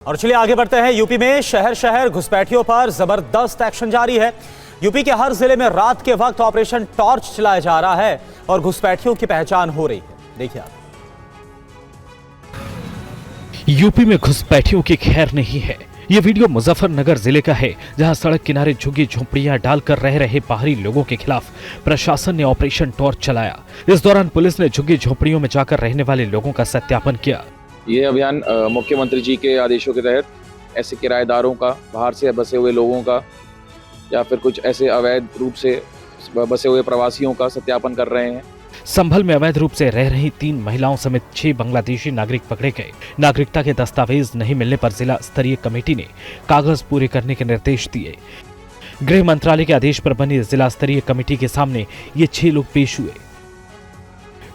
और चलिए आगे बढ़ते हैं। यूपी में शहर शहर घुसपैठियों पर जबरदस्त एक्शन जारी है। यूपी के हर जिले में रात के वक्त ऑपरेशन टॉर्च चलाया जा रहा है और घुसपैठियों की पहचान हो रही है। देखिए आप। यूपी में घुसपैठियों की खैर नहीं है। ये वीडियो मुजफ्फरनगर जिले का है, जहां सड़क किनारे झुग्गी झोंपड़ियां डालकर रह रहे बाहरी लोगों के खिलाफ प्रशासन ने ऑपरेशन टॉर्च चलाया। इस दौरान पुलिस ने झुग्गी झोंपड़ियों में जाकर रहने वाले लोगों का सत्यापन किया। ये अभियान मुख्यमंत्री जी के आदेशों के तहत ऐसे किराएदारों का, बाहर से बसे हुए लोगों का या फिर कुछ ऐसे अवैध रूप से बसे हुए प्रवासियों का सत्यापन कर रहे हैं। संभल में अवैध रूप से रह रही 3 महिलाओं समेत 6 बांग्लादेशी नागरिक पकड़े गए। नागरिकता के दस्तावेज नहीं मिलने पर जिला स्तरीय कमेटी ने कागज पूरे करने के निर्देश दिए। गृह मंत्रालय के आदेश पर बनी जिला स्तरीय कमेटी के सामने ये 6 लोग पेश हुए।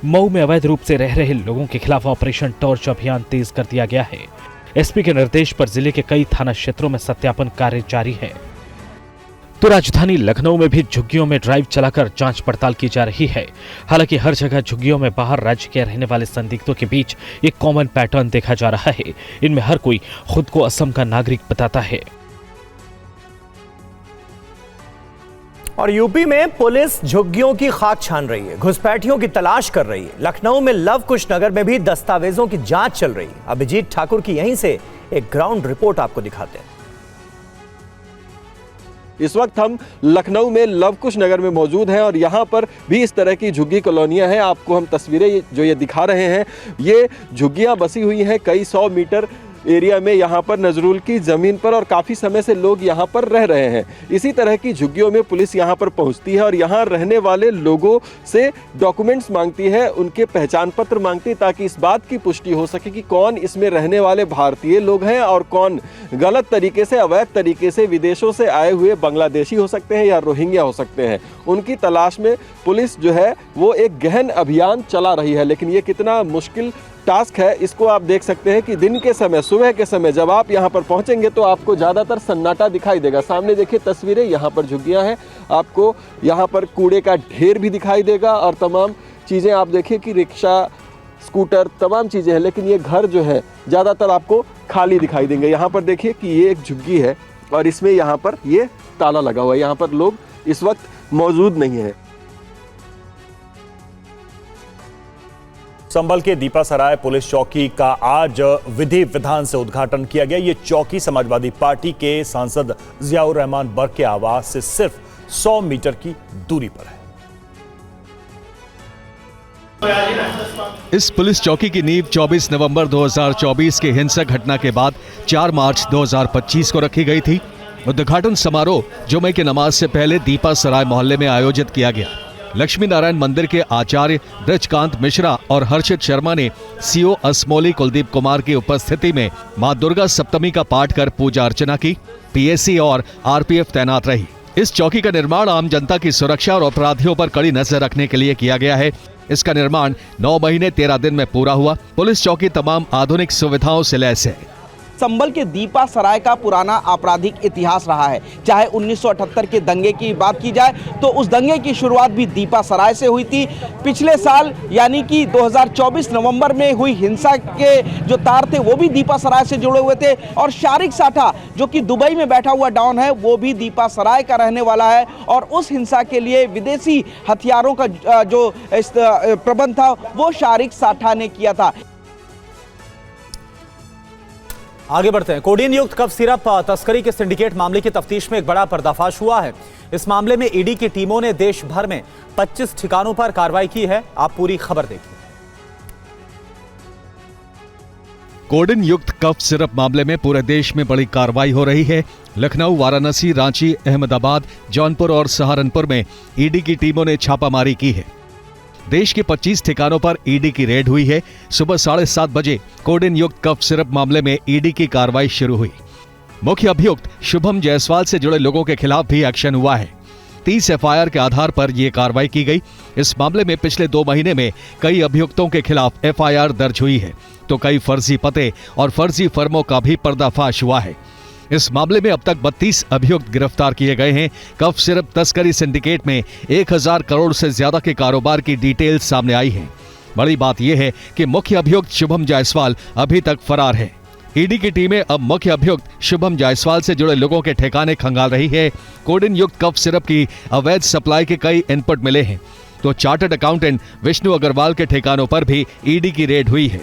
मऊ में अवैध रूप से रह रहे लोगों के खिलाफ ऑपरेशन टॉर्च अभियान तेज कर दिया गया है। एसपी के निर्देश पर जिले के कई थाना क्षेत्रों में सत्यापन कार्य जारी है। तो राजधानी लखनऊ में भी झुग्गियों में ड्राइव चलाकर जांच पड़ताल की जा रही है। हालांकि हर जगह झुग्गियों में बाहर राज्य के रहने वाले संदिग्धों के बीच एक कॉमन पैटर्न देखा जा रहा है। इनमें हर कोई खुद को असम का नागरिक बताता है। और यूपी में पुलिस झुग्गियों की खाक छान रही है, घुसपैठियों की तलाश कर रही है। लखनऊ में लव कुश नगर में भी दस्तावेजों की जांच चल रही है। अभिजीत ठाकुर की यहीं से एक ग्राउंड रिपोर्ट आपको दिखाते हैं। इस वक्त हम लखनऊ में लव कुश नगर में मौजूद हैं और यहाँ पर भी इस तरह की झुग्गी कॉलोनियाँ हैं। आपको हम तस्वीरें जो ये दिखा रहे हैं, ये झुग्गियाँ बसी हुई हैं कई 100 मीटर एरिया में, यहाँ पर नजरुल की ज़मीन पर, और काफ़ी समय से लोग यहाँ पर रह रहे हैं। इसी तरह की झुग्गियों में पुलिस यहाँ पर पहुँचती है और यहाँ रहने वाले लोगों से डॉक्यूमेंट्स मांगती है, उनके पहचान पत्र मांगती है, ताकि इस बात की पुष्टि हो सके कि कौन इसमें रहने वाले भारतीय लोग हैं और कौन गलत तरीके से, अवैध तरीके से विदेशों से आए हुए बांग्लादेशी हो सकते हैं या रोहिंग्या हो सकते हैं। उनकी तलाश में पुलिस जो है वो एक गहन अभियान चला रही है। लेकिन ये कितना मुश्किल टास्क है, इसको आप देख सकते हैं कि दिन के समय, सुबह के समय जब आप यहाँ पर पहुँचेंगे तो आपको ज़्यादातर सन्नाटा दिखाई देगा। सामने देखिए तस्वीरें, यहाँ पर झुग्गियाँ हैं, आपको यहाँ पर कूड़े का ढेर भी दिखाई देगा और तमाम चीज़ें आप देखिए कि रिक्शा, स्कूटर, तमाम चीज़ें हैं। लेकिन ये घर जो है ज़्यादातर आपको खाली दिखाई देंगे। यहाँ पर देखिए कि ये एक झुग्गी है और इसमें यहाँ पर ये ताला लगा हुआ है। यहाँ पर लोग इस वक्त मौजूद नहीं है। संभल के दीपासराय पुलिस चौकी का आज विधि विधान से उद्घाटन किया गया। ये चौकी समाजवादी पार्टी के सांसद जियाउर रहमान बर्क के आवास से सिर्फ 100 मीटर की दूरी पर है। इस पुलिस चौकी की नींव 24 नवंबर 2024 के हिंसक घटना के बाद 4 मार्च 2025 को रखी गई थी। उद्घाटन समारोह जुमे की नमाज से पहले दीपासराय मोहल्ले में आयोजित किया गया। लक्ष्मी नारायण मंदिर के आचार्य ब्रजकांत मिश्रा और हर्षित शर्मा ने सीओ असमोली कुलदीप कुमार की उपस्थिति में मां दुर्गा सप्तमी का पाठ कर पूजा अर्चना की। पीएसी और आरपीएफ तैनात रही। इस चौकी का निर्माण आम जनता की सुरक्षा और अपराधियों पर कड़ी नजर रखने के लिए किया गया है। इसका निर्माण 9 महीने 13 दिन में पूरा हुआ। पुलिस चौकी तमाम आधुनिक सुविधाओं से लैस है। संभल के दीपासराय का पुराना आपराधिक इतिहास रहा है। चाहे 1978 के दंगे की बात की जाए तो उस दंगे की शुरुआत भी दीपासराय से हुई थी। पिछले साल यानी कि 2024 नवंबर में हुई हिंसा के जो तार थे वो भी दीपासराय से जुड़े हुए थे। और शारिक साठा जो कि दुबई में बैठा हुआ डॉन है, वो भी दीपासराय का रहने वाला है और उस हिंसा के लिए विदेशी हथियारों का जो प्रबंध था वो शारिक साठा ने किया था। आगे बढ़ते हैं। कोडीन युक्त कफ सिरप तस्करी के सिंडिकेट मामले की तफ्तीश में एक बड़ा पर्दाफाश हुआ है। इस मामले में ईडी की टीमों ने देश भर में 25 ठिकानों पर कार्रवाई की है। आप पूरी खबर देखिए। कोडीन युक्त कफ सिरप मामले में पूरे देश में बड़ी कार्रवाई हो रही है। लखनऊ, वाराणसी, रांची, अहमदाबाद, जौनपुर और सहारनपुर में ईडी की टीमों ने छापामारी की है। देश के 25 ठिकानों पर ईडी की रेड हुई है। सुबह 7:30 बजे कोडीन युक्त कफ सिरप मामले में ईडी की कार्रवाई शुरू हुई। मुख्य अभियुक्त शुभम जायसवाल से जुड़े लोगों के खिलाफ भी एक्शन हुआ है। 30 एफआईआर के आधार पर यह कार्रवाई की गई। इस मामले में पिछले 2 महीने में कई अभियुक्तों के खिलाफ एफआईआर दर्ज हुई है, तो कई फर्जी पते और फर्जी फर्मों का भी पर्दाफाश हुआ है। इस मामले में अब तक 32 अभियुक्त गिरफ्तार किए गए हैं। कफ सिरप तस्करी सिंडिकेट में 1000 करोड़ से ज्यादा के कारोबार की डिटेल सामने आई है। बड़ी बात यह है कि मुख्य अभियुक्त शुभम जायसवाल अभी तक फरार है। ईडी की टीमें अब मुख्य अभियुक्त शुभम जायसवाल से जुड़े लोगों के ठिकाने खंगाल रही है। कोडिन युक्त कफ सिरप की अवैध सप्लाई के कई इनपुट मिले हैं, तो चार्टर्ड अकाउंटेंट विष्णु अग्रवाल के ठिकानों पर भी ईडी की रेड हुई है।